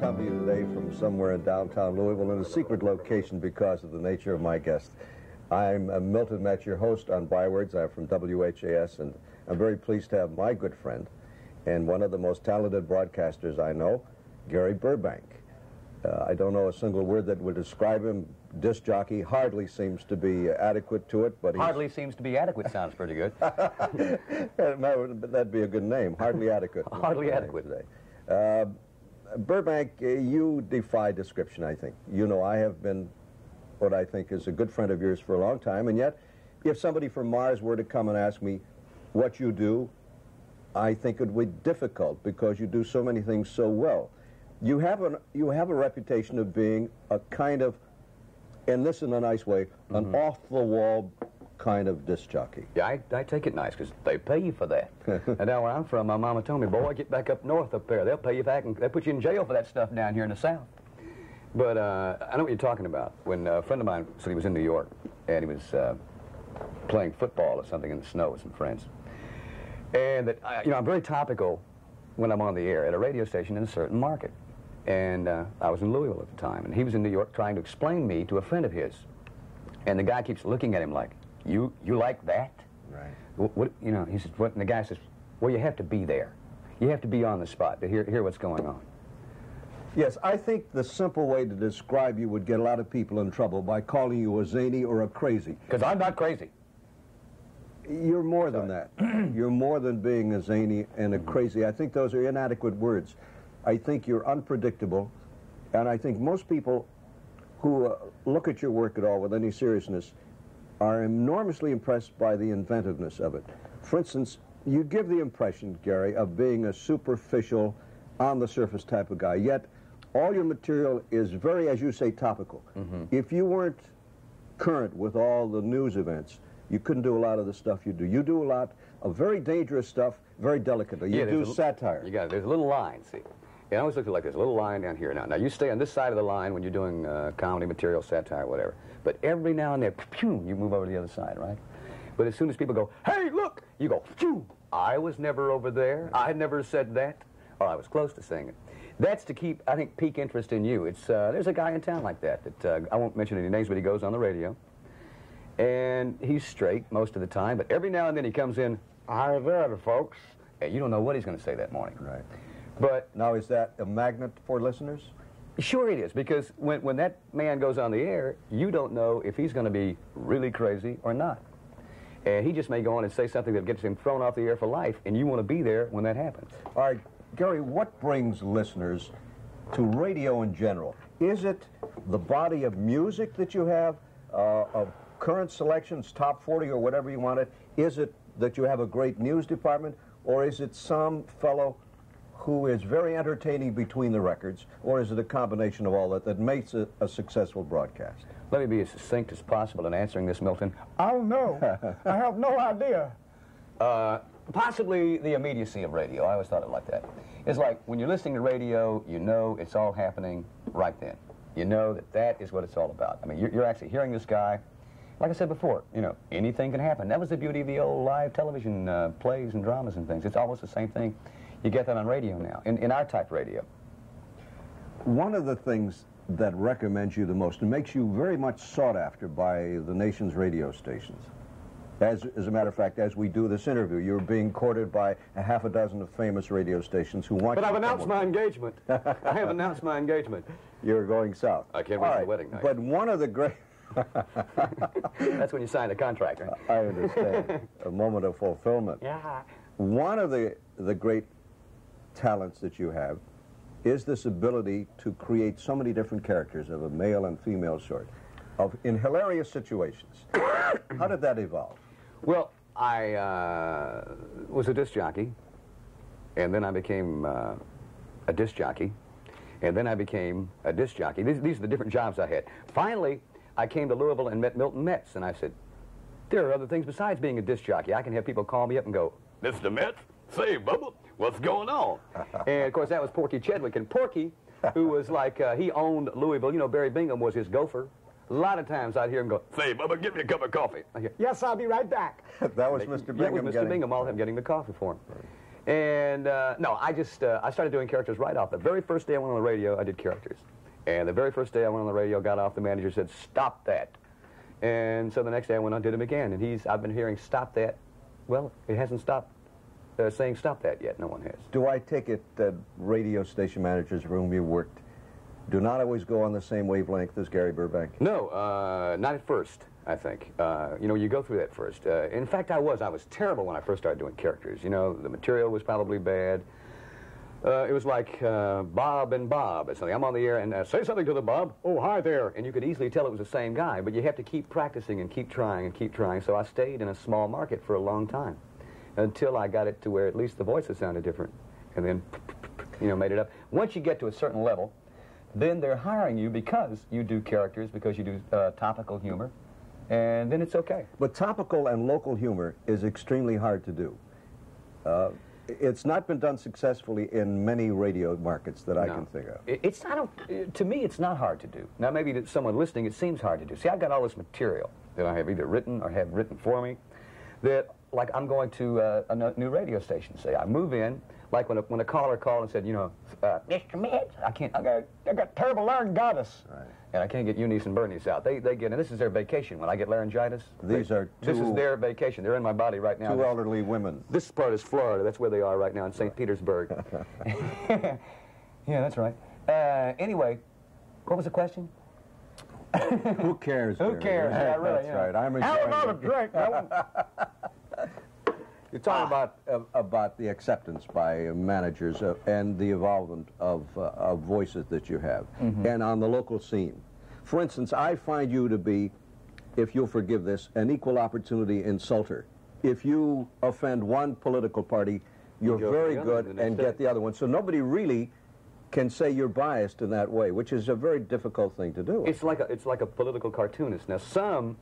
come to you today from somewhere in downtown Louisville in a secret location because of the nature of my guest. I'm Milton Metz, your host on Bywords. I'm from WHAS, and I'm very pleased to have my good friend and one of the most talented broadcasters I know, Gary Burbank. I don't know a single word that would describe him. Disc jockey hardly seems to be adequate to it, but hardly seems to be adequate sounds pretty good. That'd be a good name. Hardly adequate. Hardly adequate. Today. Burbank, you defy description, I think. You know, I have been what I think is a good friend of yours for a long time, and yet, if somebody from Mars were to come and ask me what you do, I think it would be difficult because you do so many things so well. You have a reputation of being a kind of, and this in a nice way, an off-the-wall kind of disc jockey. Yeah, I take it nice because they pay you for that. And now where I'm from, my mama told me, boy, get back up north up there. They'll pay you back and they'll put you in jail for that stuff down here in the South. But I know what you're talking about. When a friend of mine said he was in New York and he was playing football or something in the snow with some friends. And that, you know, I'm very topical when I'm on the air at a radio station in a certain market. And I was in Louisville at the time, and he was in New York trying to explain me to a friend of his. And the guy keeps looking at him like, you like that? Right. What, you know, he says, what? And the guy says, well, you have to be there. You have to be on the spot to hear what's going on. Yes, I think the simple way to describe you would get a lot of people in trouble by calling you a zany or a crazy. Because I'm not crazy. You're more than that. You're more than being a zany and a crazy. I think those are inadequate words. I think you're unpredictable, and I think most people who look at your work at all with any seriousness are enormously impressed by the inventiveness of it. For instance, you give the impression, Gary, of being a superficial, on-the-surface type of guy, yet all your material is very, as you say, topical. If you weren't current with all the news events, you couldn't do a lot of the stuff you do. You do a lot of very dangerous stuff, very delicately. You do satire. You got it. There's a little line, see. Yeah, I always look at it like there's a little line down here now. Now, you stay on this side of the line when you're doing comedy material, satire, whatever. But every now and then, pew, you move over to the other side, right? But as soon as people go, hey, look, you go, pew, I was never over there. I never said that. Or I was close to saying it. That's to keep, I think, peak interest in you. It's there's a guy in town like that I won't mention any names, but he goes on the radio. And he's straight most of the time, but every now and then he comes in, hi there, folks. And you don't know what he's going to say that morning. Right. But now, is that a magnet for listeners? Sure it is, because when that man goes on the air, you don't know if he's going to be really crazy or not. And he just may go on and say something that gets him thrown off the air for life, and you want to be there when that happens. All right, Gary, what brings listeners to radio in general? Is it the body of music that you have, of current selections, top 40 or whatever you want it? Is it that you have a great news department, or is it some fellow who is very entertaining between the records, or is it a combination of all that makes it a successful broadcast? Let me be as succinct as possible in answering this, Milton. I don't know. I have no idea. Possibly the immediacy of radio. I always thought it like that. It's like when you're listening to radio, you know it's all happening right then. You know that is what it's all about. I mean, you're actually hearing this guy. Like I said before, you know, anything can happen. That was the beauty of the old live television plays and dramas and things. It's almost the same thing. You get that on radio now, in our type radio. One of the things that recommends you the most and makes you very much sought after by the nation's radio stations, as a matter of fact, as we do this interview, you're being courted by a half a dozen of famous radio stations who want you to But I've announced my engagement. I have announced my engagement. You're going south. I can't wait for the wedding night. But one of the great... That's when you sign the contract, right? I understand. A moment of fulfillment. Yeah. One of the great talents that you have is this ability to create so many different characters of a male and female sort in hilarious situations. How did that evolve? Well, I was a disc jockey, and then I became a disc jockey, and then I became a disc jockey. These are the different jobs I had. Finally, I came to Louisville and met Milton Metz, and I said, there are other things besides being a disc jockey. I can have people call me up and go, Mr. Metz, say, Bubba, what's going on? And, of course, that was Porky Chedwick. And Porky, who was like, he owned Louisville. You know, Barry Bingham was his gopher. A lot of times I'd hear him go, say, Bubba, give me a cup of coffee. I hear, yes, I'll be right back. That was Mr. Bingham. Yeah, with Mr. Bingham, all of him getting the coffee for him. And no, I started doing characters right off. The very first day I went on the radio, I did characters. And the very first day I went on the radio, got off, the manager said, "Stop that." And so the next day I went on, did him again. And I've been hearing "stop that." Well, it hasn't stopped saying "stop that" yet. No one has. Do I take it that radio station managers for whom you worked do not always go on the same wavelength as Gary Burbank? No, not at first, I think. You know, you go through that first. In fact, I was terrible when I first started doing characters. You know, the material was probably bad. It was like Bob and Bob. It's like, I'm on the air and say something to the Bob. Oh, hi there. And you could easily tell it was the same guy, but you have to keep practicing and keep trying and keep trying. So I stayed in a small market for a long time until I got it to where at least the voices sounded different. And then, you know, made it up. Once you get to a certain level, then they're hiring you because you do characters, because you do topical humor, and then it's okay. But topical and local humor is extremely hard to do. It's not been done successfully in many radio markets that I can think of. To me, it's not hard to do. Now, maybe to someone listening, it seems hard to do. See, I've got all this material that I have either written or have written for me that, like, I'm going to a new radio station, say. I move in, like when a caller called and said, you know, Mr. Metz, I got terrible laryngitis. Right. And I can't get Eunice and Bernice out. They get, and this is their vacation. When I get laryngitis, this is their vacation. They're in my body right now. Two elderly women. This part is Florida. That's where they are right now in St. Petersburg. Yeah, that's right. Anyway, what was the question? Who cares? Who cares? Yeah, really. That's right. I'm How about a drink? You're talking about the acceptance by managers and the involvement of voices that you have, and on the local scene. For instance, I find you to be, if you'll forgive this, an equal opportunity insulter. If you offend one political party, you're very good and get the other one. So nobody really can say you're biased in that way, which is a very difficult thing to do. It's like a political cartoonist. Now, some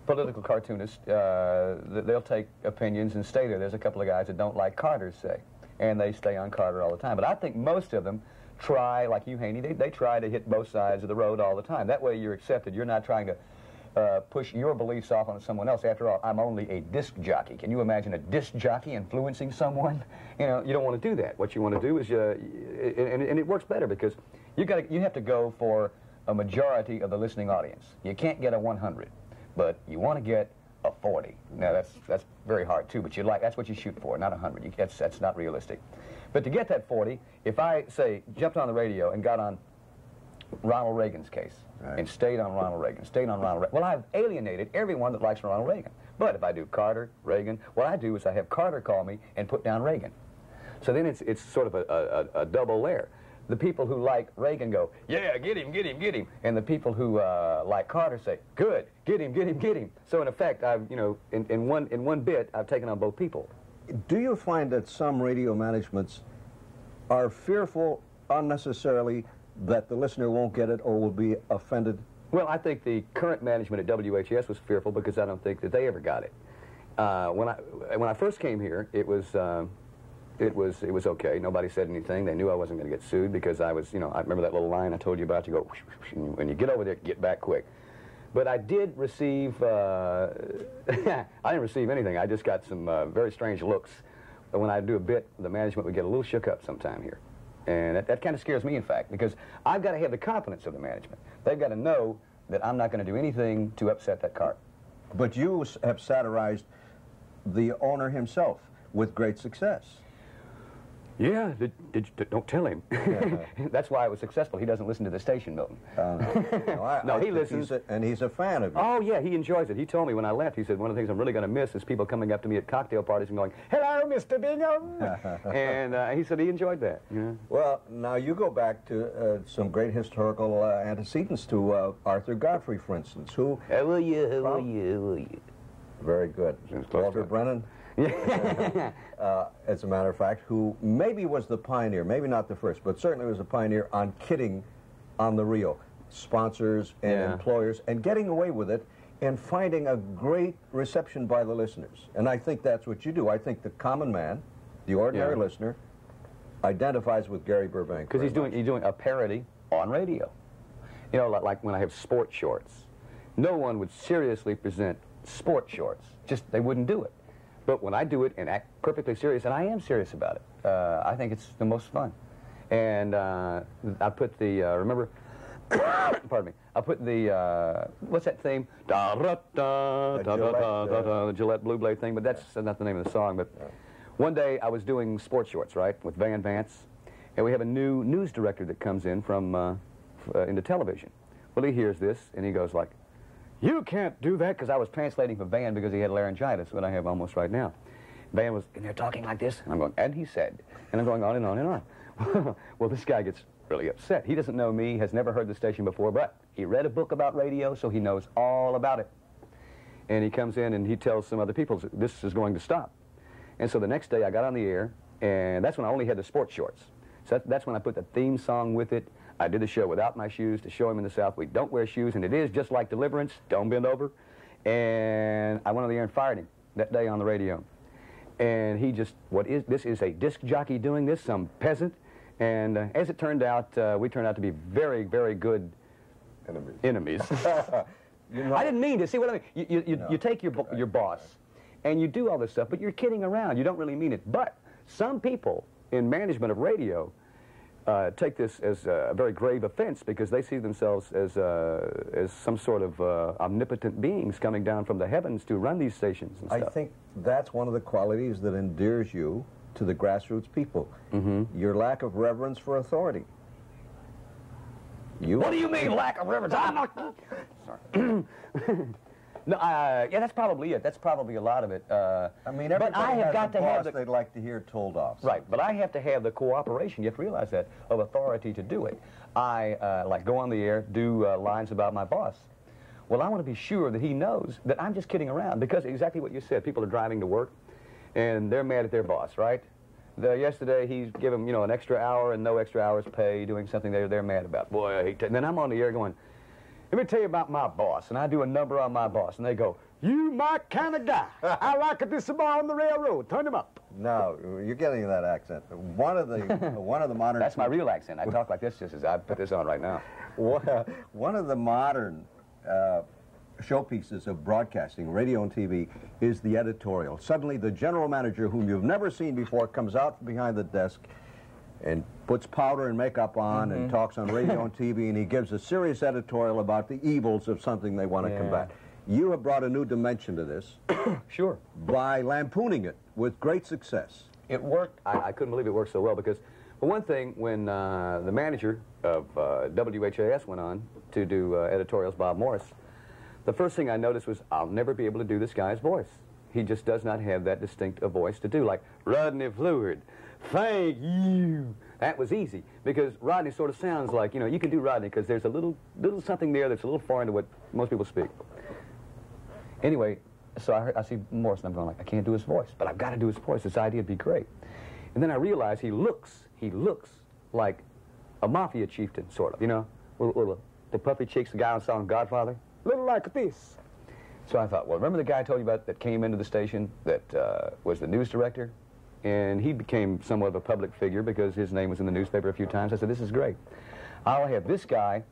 political cartoonists, they'll take opinions and stay there. There's a couple of guys that don't like Carter, say, and they stay on Carter all the time. But I think most of them try, like you, Haney, they try to hit both sides of the road all the time. That way you're accepted. You're not trying to push your beliefs off on someone else. After all, I'm only a disc jockey. Can you imagine a disc jockey influencing someone? You know, you don't want to do that. What you want to do is, and it works better because you have to go for a majority of the listening audience. You can't get a 100. But you want to get a 40. Now, that's very hard, too, but that's what you shoot for, not 100. That's not realistic. But to get that 40, if I, say, jumped on the radio and got on Ronald Reagan's case, right, and stayed on Ronald Reagan, well, I've alienated everyone that likes Ronald Reagan. But if I do Carter, Reagan, what I do is I have Carter call me and put down Reagan. So then it's sort of a double layer. The people who like Reagan go, yeah, get him, get him, get him. And the people who like Carter say, good, get him, get him, get him. So in effect, I've, you know, in one bit, I've taken on both people. Do you find that some radio managements are fearful unnecessarily that the listener won't get it or will be offended? Well, I think the current management at WHAS was fearful because I don't think that they ever got it. When I first came here, it was okay. Nobody said anything. They knew I wasn't going to get sued because I was, you know, I remember that little line I told you about. You go, whoosh, whoosh, and when you get over there, get back quick. But I did receive, I didn't receive anything. I just got some very strange looks. But when I do a bit, the management would get a little shook up sometime here. And that kind of scares me, in fact, because I've got to have the confidence of the management. They've got to know that I'm not going to do anything to upset that cart. But you have satirized the owner himself with great success. Yeah, don't tell him. That's why I was successful. He doesn't listen to the station, Milton. No, he listens. And he's a fan of you. Oh, yeah, he enjoys it. He told me when I left, he said, one of the things I'm really going to miss is people coming up to me at cocktail parties and going, hello, Mr. Bingham. And he said he enjoyed that. Yeah. Well, now you go back to some great historical antecedents to Arthur Godfrey, for instance, who... How are you? Very good. Walter Brennan. As a matter of fact, who maybe was the pioneer, maybe not the first, but certainly was a pioneer on kidding on the reel. Sponsors and employers, and getting away with it, and finding a great reception by the listeners. And I think that's what you do. I think the common man, the ordinary listener, identifies with Gary Burbank. Because he's doing a parody on radio. You know, like when I have sport shorts. No one would seriously present sport shorts. Just, they wouldn't do it. But when I do it and act perfectly serious, and I am serious about it, I think it's the most fun. And I put the, remember, pardon me, I put the, what's that theme? Da, da, da, da, da, da, da, da, the Gillette Blue Blade thing, but that's not the name of the song. But one day I was doing sports shorts, right, with Van Vance, and we have a new news director that comes in from into television. Well, he hears this, and he goes like, "You can't do that," because I was translating for Van because he had laryngitis, what I have almost right now. Van was in there talking like this, and I'm going, "And he said," and I'm going on and on and on. Well, this guy gets really upset. He doesn't know me, has never heard the station before, but he read a book about radio, so he knows all about it. And he comes in and he tells some other people, this is going to stop. And so the next day I got on the air, and that's when I only had the sports shorts. So that's when I put the theme song with it. I did the show without my shoes to show him in the South we don't wear shoes, and it is just like Deliverance, don't bend over. And I went on the air and fired him that day on the radio. And he just, this is a disc jockey doing this, some peasant. And as it turned out, we turned out to be very, very good enemies. You know, I didn't mean to. See what I mean? You take your boss, and you do all this stuff, but you're kidding around. You don't really mean it. But some people in management of radio take this as a very grave offense because they see themselves as some sort of omnipotent beings coming down from the heavens to run these stations and stuff. I think that's one of the qualities that endears you to the grassroots people. Your lack of reverence for authority. What do you mean, lack of reverence? I'm not... Sorry. No, yeah, that's probably it. That's probably a lot of it. I mean, everybody has a boss they'd like to hear told off. Right, but I have to have the cooperation, you have to realize that, of authority to do it. I, like, go on the air, do lines about my boss. Well, I want to be sure that he knows that I'm just kidding around, because exactly what you said, people are driving to work, and they're mad at their boss, right? Yesterday, he's given them, you know, an extra hour and no extra hours pay, doing something they're mad about. Boy, I hate that. And then I'm on the air going, let me tell you about my boss, and I do a number on my boss, and they go, you my kind of guy. I like this about on the railroad. Turn him up. No, you're getting that accent. One of the modern... That's my real accent. I talk like this just as I put this on right now. One of the modern showpieces of broadcasting, radio and TV, is the editorial. Suddenly, the general manager, whom you've never seen before, comes out behind the desk and puts powder and makeup on and talks on radio and TV, and he gives a serious editorial about the evils of something they want to combat. You have brought a new dimension to this. Sure. By lampooning it with great success. It worked. I couldn't believe it worked so well because, for one thing, when the manager of WHAS went on to do editorials, Bob Morris, the first thing I noticed was I'll never be able to do this guy's voice. He just does not have that distinct a voice to do, like Rodney Fluid. Thank you. That was easy because Rodney sort of sounds like, you know, you can do Rodney because there's a little something there that's a little foreign to what most people speak. Anyway, so I see Morris and I'm going like, I can't do his voice, but I've got to do his voice. This idea would be great. And then I realize he looks like a mafia chieftain, sort of, you know, the puffy cheeks, the guy on song Godfather. Little like this. So I thought, well, remember the guy I told you about that came into the station that was the news director? And he became somewhat of a public figure because his name was in the newspaper a few times. I said, this is great. I'll have this guy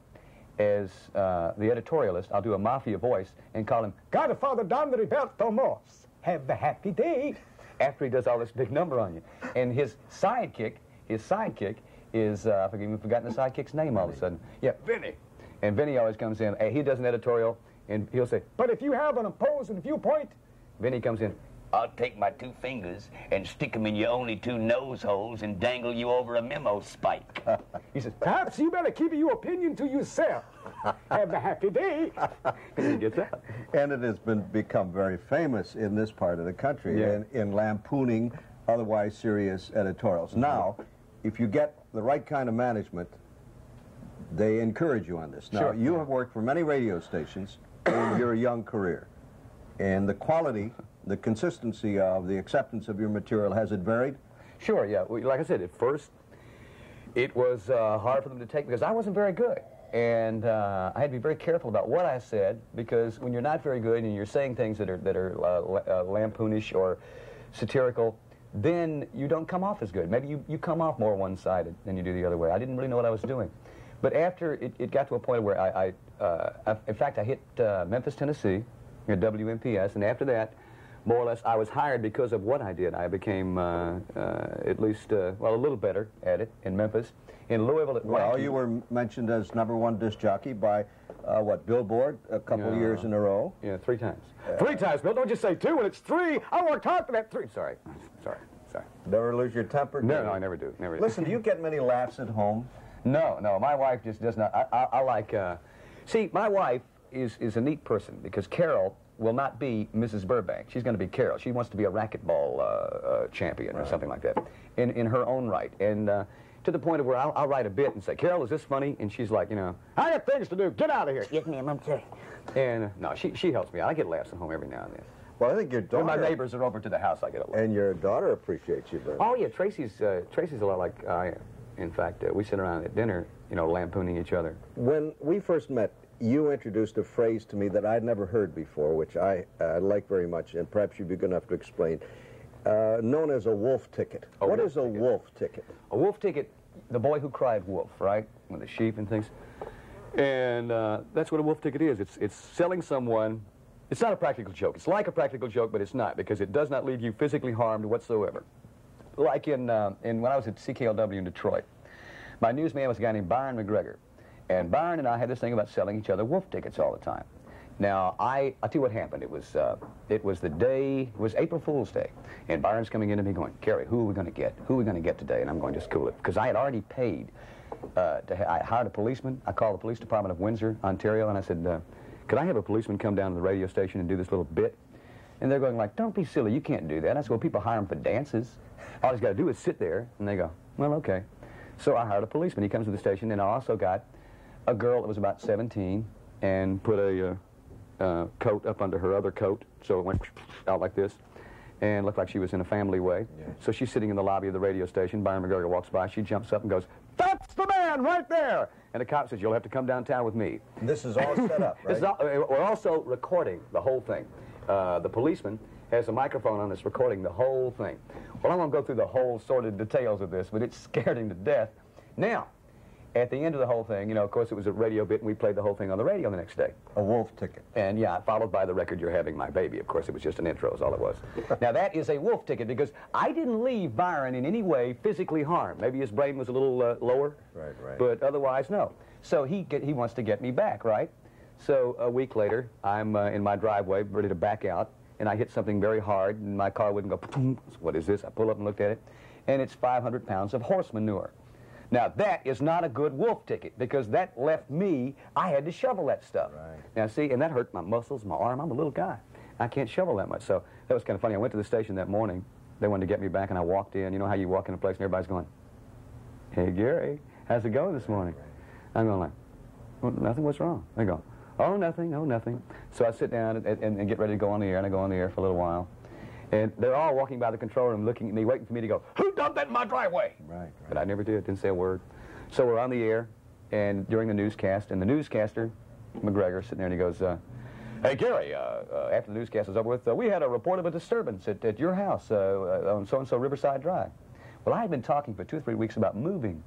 as the editorialist. I'll do a mafia voice and call him Godfather Don Roberto Morse. Have a happy day. After he does all this big number on you. And his sidekick is, I've even forgotten the sidekick's name all of a sudden. Yeah, Vinny. And Vinny always comes in, he does an editorial, and he'll say, but if you have an opposing viewpoint, Vinny comes in, I'll take my 2 fingers and stick them in your only 2 nose holes and dangle you over a memo spike. He says, perhaps you better keep your opinion to yourself. Have a happy day. And he gets out. And it has become very famous in this part of the country in lampooning otherwise serious editorials. Now, if you get the right kind of management, they encourage you on this. Now, you have worked for many radio stations in your young career, and the quality, the consistency of the acceptance of your material, has it varied? Sure, yeah. Well, like I said, at first, it was hard for them to take because I wasn't very good. And I had to be very careful about what I said because when you're not very good and you're saying things that are lampoonish or satirical, then you don't come off as good. Maybe you come off more one-sided than you do the other way. I didn't really know what I was doing. But after it got to a point where in fact, I hit Memphis, Tennessee, at WMPS, and after that, more or less, I was hired because of what I did. I became at least, well, a little better at it in Memphis. In Louisville at Well, you were mentioned as #1 disc jockey by, what, Billboard a couple of years in a row? Yeah, 3 times. 3 times, Bill. Don't just say 2 when it's 3. I worked hard for that 3. Sorry. Never lose your temper? No, I never do. Never do. Listen, do you get many laughs at home? No, my wife just does not. I like, see, my wife is a neat person because Carol will not be Mrs. Burbank. She's going to be Carol. She wants to be a racquetball champion or something like that in her own right. And to the point of where I'll write a bit and say, Carol, is this funny? And she's like, you know, I got things to do. Get out of here. Yes, ma'am, I'm sorry. and no, she helps me out. I get laughs at home every now and then. Well, I think your daughter... When my neighbors are over to the house, I get a laugh. And your daughter appreciates you very much. Oh, yeah, Tracy's a lot like I am. In fact, we sit around at dinner, you know, lampooning each other. When we first met, you introduced a phrase to me that I'd never heard before, which I like very much, and perhaps you'd be good enough to explain, known as a wolf ticket. What is a wolf ticket? A wolf ticket, the boy who cried wolf, right? With the sheep and things. And that's what a wolf ticket is. It's selling someone. It's not a practical joke. It's like a practical joke, but it's not, because it does not leave you physically harmed whatsoever. Like when I was at CKLW in Detroit, my newsman was a guy named Byron McGregor. And Byron and I had this thing about selling each other wolf tickets all the time. Now, I'll tell you what happened. It was April Fool's Day. And Byron's coming in to me going, Gary, who are we going to get? Who are we going to get today? And I'm going, just cool it. Because I had already paid. I hired a policeman. I called the police department of Windsor, Ontario, and I said, could I have a policeman come down to the radio station and do this little bit? And they're going like, don't be silly, you can't do that. I said, well, people hire them for dances. All he's got to do is sit there. And they go, well, okay. So I hired a policeman. He comes to the station, and I also got a girl that was about 17 and put a coat up under her other coat, so it went out like this, and looked like she was in a family way. Yeah. So she's sitting in the lobby of the radio station. Byron McGregor walks by. She jumps up and goes, that's the man right there! And the cop says, you'll have to come downtown with me. This is all set up, right? We're also recording the whole thing. The policeman has a microphone on that's recording the whole thing. Well, I won't go through the whole sordid details of this, but it scared him to death. Now, at the end of the whole thing, you know, of course, it was a radio bit, and we played the whole thing on the radio the next day. A wolf ticket. And, yeah, followed by the record, You're Having My Baby. Of course, it was just an intro is all it was. Now, that is a wolf ticket, because I didn't leave Byron in any way physically harmed. Maybe his brain was a little lower. Right. But otherwise, no. So he wants to get me back, right? So a week later, I'm in my driveway, ready to back out, and I hit something very hard, and my car wouldn't go, what is this? I pull up and looked at it, and it's 500 pounds of horse manure. Now, that is not a good wolf ticket, because that left me, I had to shovel that stuff. Right. Now, see, and that hurt my muscles, my arm. I'm a little guy. I can't shovel that much. So that was kind of funny. I went to the station that morning. They wanted to get me back, and I walked in. You know how you walk in a place and everybody's going, hey, Gary, how's it going this morning? I'm going like, well, nothing, what's wrong? They go, oh, nothing, oh, nothing. So I sit down and get ready to go on the air, and I go on the air for a little while. And they're all walking by the control room looking at me, waiting for me to go, who dumped that in my driveway? Right. But I never did, didn't say a word. So we're on the air, and during the newscast, and the newscaster, McGregor, sitting there, and he goes, hey, Gary, after the newscast is over with, we had a report of a disturbance at your house on so-and-so Riverside Drive. Well, I had been talking for 2 or 3 weeks about moving.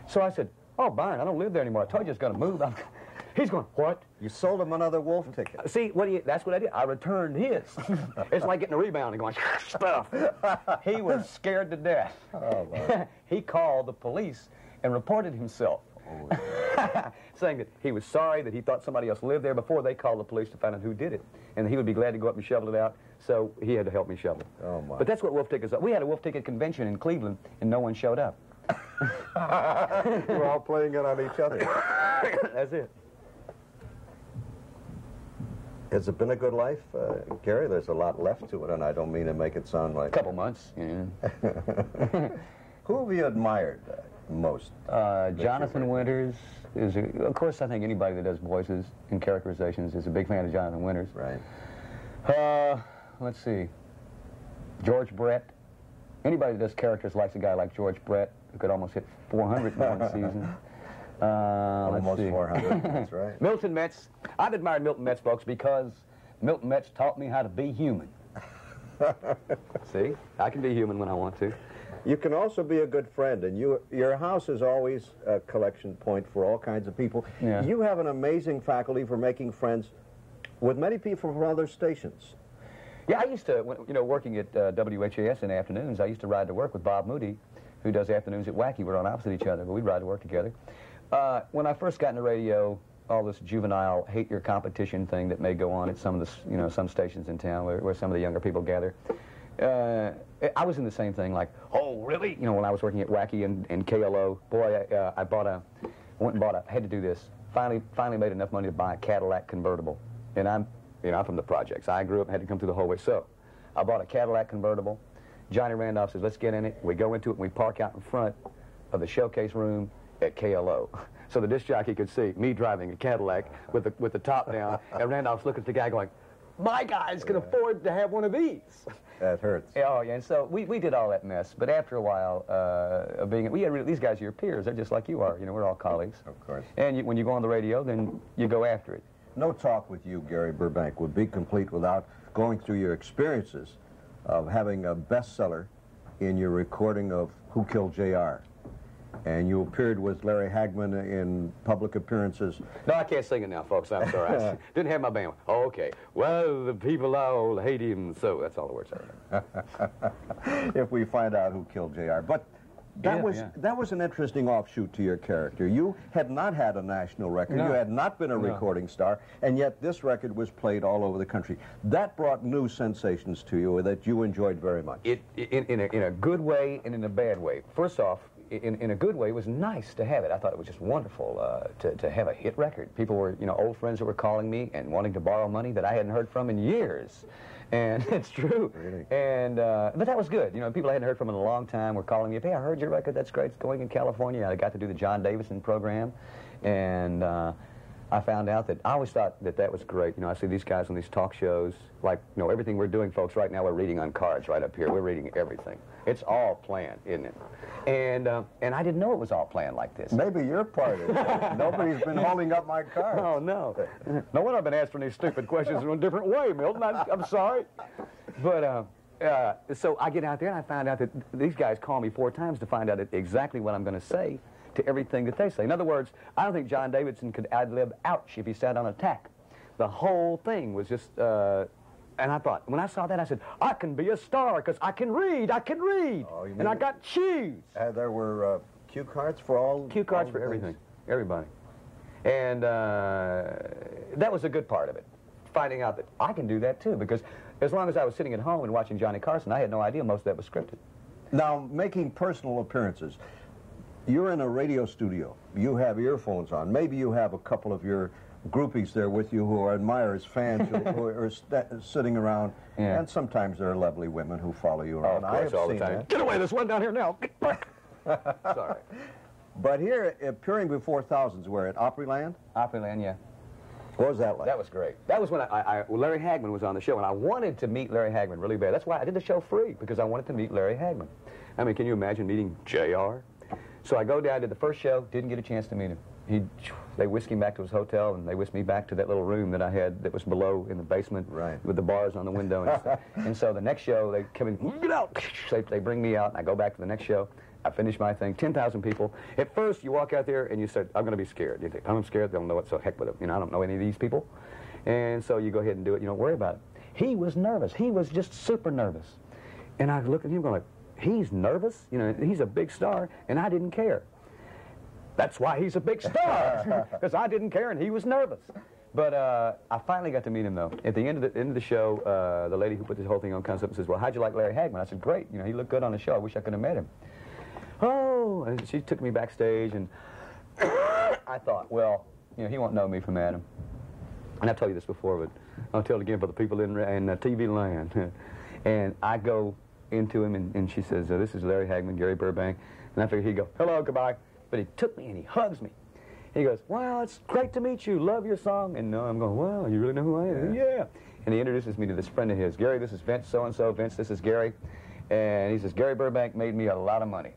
So I said, oh, Byron, I don't live there anymore. I told you I was going to move. He's going, what? You sold him another wolf ticket. See, that's what I did. I returned his. It's like getting a rebound and going, stuff. He was scared to death. Oh, wow. He called the police and reported himself. Oh, yeah. Saying that he was sorry, that he thought somebody else lived there before they called the police to find out who did it. And he would be glad to go up and shovel it out, so he had to help me shovel it. Oh, my. But that's what wolf tickets are. We had a wolf ticket convention in Cleveland, and no one showed up. We're all playing it on each other. That's it. Has it been a good life, Gary? There's a lot left to it, and I don't mean to make it sound like... A couple months, yeah. Who have you admired most? Jonathan Winters is, of course, I think anybody that does voices and characterizations is a big fan of Jonathan Winters. Right. Let's see. George Brett. Anybody that does characters likes a guy like George Brett, who could almost hit 400 in one season. Almost 400, that's right. Milton Metz. I've admired Milton Metz, folks, because Milton Metz taught me how to be human. See? I can be human when I want to. You can also be a good friend, and your house is always a collection point for all kinds of people. Yeah. You have an amazing faculty for making friends with many people from other stations. Yeah, I used to, working at WHAS in the afternoons, I used to ride to work with Bob Moody, who does afternoons at Wacky. We're on opposite each other, but we'd ride to work together. When I first got into radio, all this juvenile hate your competition thing that may go on at some of the, some stations in town where some of the younger people gather. I was in the same thing, like, oh, really? When I was working at Wacky and KLO, boy, I went and bought a, had to do this. Finally made enough money to buy a Cadillac convertible. And I'm from the projects. I grew up and had to come through the whole way. So I bought a Cadillac convertible. Johnny Randolph says, let's get in it. We go into it and we park out in front of the showcase room at KLO. So the disc jockey could see me driving a Cadillac with the top down, and Randolph's looking at the guy going, my guys can afford to have one of these. That hurts. Oh, yeah, and so we did all that mess. But after a while, these guys are your peers. They're just like you are. We're all colleagues. Of course. And when you go on the radio, then you go after it. No talk with you, Gary Burbank, would be complete without going through your experiences of having a bestseller in your recording of Who Killed J.R. And you appeared with Larry Hagman in public appearances. No, I can't sing it now, folks. I'm sorry. I didn't have my band. Oh, okay. Well, the people all hate him, so that's all the words I remember. If we find out who killed J.R. But that was an interesting offshoot to your character. You had not had a national record. No. You had not been a recording star, and yet this record was played all over the country. That brought new sensations to you that you enjoyed very much. In a good way and in a bad way. First off, in a good way, it was nice to have it. I thought it was just wonderful to have a hit record. People were, old friends that were calling me and wanting to borrow money that I hadn't heard from in years. And it's true. Really? And, but that was good. People I hadn't heard from in a long time were calling me, hey, I heard your record, that's great, it's going in California. I got to do the John Davison program. And I found out that I always thought that was great. I see these guys on these talk shows, like, everything we're doing, folks, right now we're reading on cards right up here. We're reading everything. It's all planned, isn't it? And I didn't know it was all planned like this. Maybe you're part of it. Nobody's been holding up my cards. Oh, no. No wonder I've been asking these stupid questions in a different way, Milton. I'm sorry. But, so I get out there and I find out that these guys call me 4 times to find out exactly what I'm going to say to everything that they say. In other words, I don't think John Davidson could ad-lib ouch if he sat on attack. The whole thing was just, and I thought, when I saw that, I said, I can be a star because I can read. Oh, and I got shoes. There were cue cards for all? Cue cards for everything, everybody. And that was a good part of it, finding out that I can do that too, because as long as I was sitting at home and watching Johnny Carson, I had no idea most of that was scripted. Now, making personal appearances, you're in a radio studio. You have earphones on. Maybe you have a couple of your groupies there with you who are admirers, fans who are sitting around, and sometimes there are lovely women who follow you around. Oh, of course, all the time. Get away, there's one down here now. Get back. Sorry. But here, appearing before thousands, where at Opryland? Opryland, yeah. What was that like? That was great. That was when Larry Hagman was on the show, and I wanted to meet Larry Hagman really bad. That's why I did the show free, because I wanted to meet Larry Hagman. I mean, can you imagine meeting J.R.? So I go down to the first show, didn't get a chance to meet him. They whisked him back to his hotel, and they whisked me back to that little room that I had that was below in the basement, with the bars on the window and stuff. And so the next show, they come in, get out! They bring me out, and I go back to the next show. I finish my thing, 10,000 people. At first, you walk out there, and you said, I'm going to be scared. You think, I'm scared, they don't know what, so heck with it. I don't know any of these people. And so you go ahead and do it. You don't worry about it. He was nervous. He was just super nervous. And I look at him going like, he's nervous? He's a big star, and I didn't care. That's why he's a big star, because I didn't care and he was nervous. But I finally got to meet him, though. At the end of the show, the lady who put this whole thing on comes up and says, well, how'd you like Larry Hagman? I said, great. He looked good on the show. I wish I could have met him. Oh, and she took me backstage, and I thought, well, he won't know me from Adam. And I've told you this before, but I'll tell it again for the people in TV land. And I go into him, and she says, this is Larry Hagman, Gary Burbank. And I figured he'd go, hello, goodbye. But he took me and he hugs me. He goes, well, it's great to meet you. Love your song. And I'm going, well, you really know who I am? Yeah. And he introduces me to this friend of his. Gary, this is Vince so-and-so. Vince, this is Gary. And he says, Gary Burbank made me a lot of money.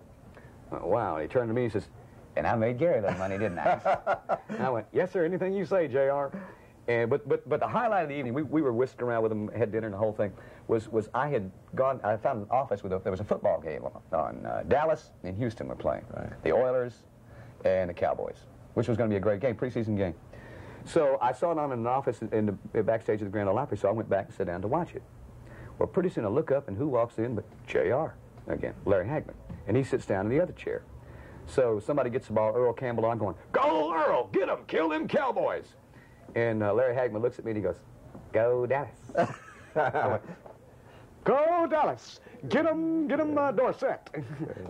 Wow. And he turned to me and he says, and I made Gary that money, didn't I? And I went, yes, sir, anything you say, J.R. And but the highlight of the evening, we were whisking around with him, had dinner and the whole thing, was I found an office there was a football game on Dallas and Houston were playing. Right. The Oilers and the Cowboys, which was going to be a great game, preseason game. So I saw it on in an office in the backstage of the Grand Ole Opry, so I went back and sat down to watch it. Well, pretty soon I look up, and who walks in but J.R. again, Larry Hagman. And he sits down in the other chair. So somebody gets the ball, Earl Campbell on, going, "Go, Earl, get him, kill them Cowboys." And Larry Hagman looks at me and he goes, "Go Dallas." I went, Go Dallas. Get him, Dorset.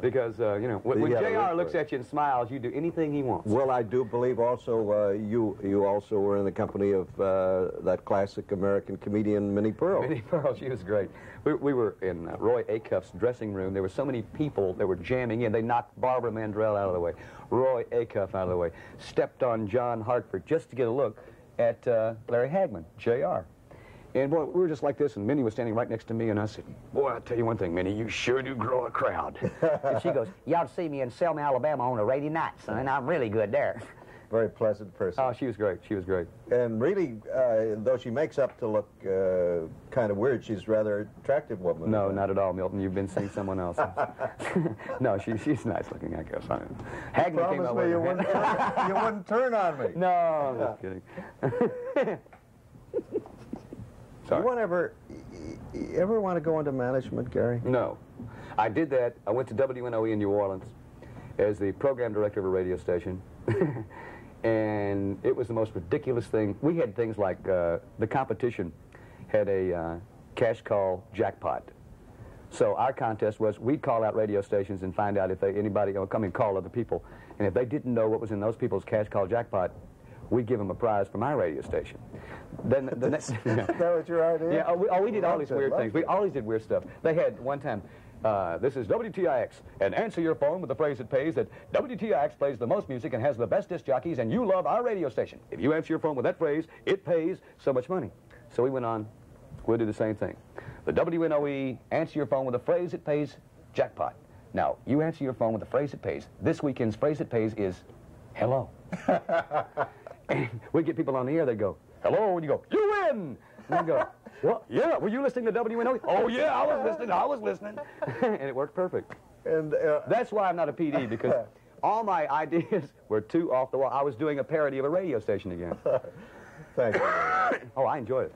because, you know, when J.R. looks at you and smiles, you do anything he wants. Well, I do believe also you also were in the company of that classic American comedian, Minnie Pearl. Minnie Pearl, she was great. We were in Roy Acuff's dressing room. There were so many people that were jamming in. They knocked Barbara Mandrell out of the way, Roy Acuff out of the way, stepped on John Hartford just to get a look at Larry Hagman, J.R. And, boy, we were just like this, and Minnie was standing right next to me, and I said, "Boy, I'll tell you one thing, Minnie, you sure do grow a crowd." And she goes, "You ought to see me in Selma, Alabama on a rainy night, son. I'm really good there." Very pleasant person. Oh, she was great. She was great. And really, though she makes up to look kind of weird, she's a rather attractive woman. No, not at all, Milton. You've been seeing someone else. No, she's nice looking, I guess. Hagman came Promise out me with you her. wouldn't turn on me. No, I'm just kidding. Sorry. You ever want to go into management, Gary? No. I did that. I went to WNOE in New Orleans as the program director of a radio station. And it was the most ridiculous thing. We had things like the competition had a cash call jackpot. So our contest was we'd call out radio stations and find out if anybody would come and call other people. And if they didn't know what was in those people's cash call jackpot, we'd give them a prize from our radio station. Then the next... Is that what your idea? Yeah, we did all these weird things. We always did weird stuff. They had one time, this is WTIX, and answer your phone with the phrase that pays that WTIX plays the most music and has the best disc jockeys, and you love our radio station. If you answer your phone with that phrase, it pays so much money. So we went on, we'll do the same thing. The WNOE, answer your phone with the phrase that pays, jackpot. Now, you answer your phone with the phrase that pays. This weekend's phrase that pays is, hello. And we'd get people on the air, they'd go, hello, and you go, you win! And they'd go, what? Yeah, were you listening to WNOE? Oh, yeah, I was listening. And it worked perfect. And that's why I'm not a PD, because all my ideas were too off the wall. I was doing a parody of a radio station again. Thank you. Oh, I enjoyed it.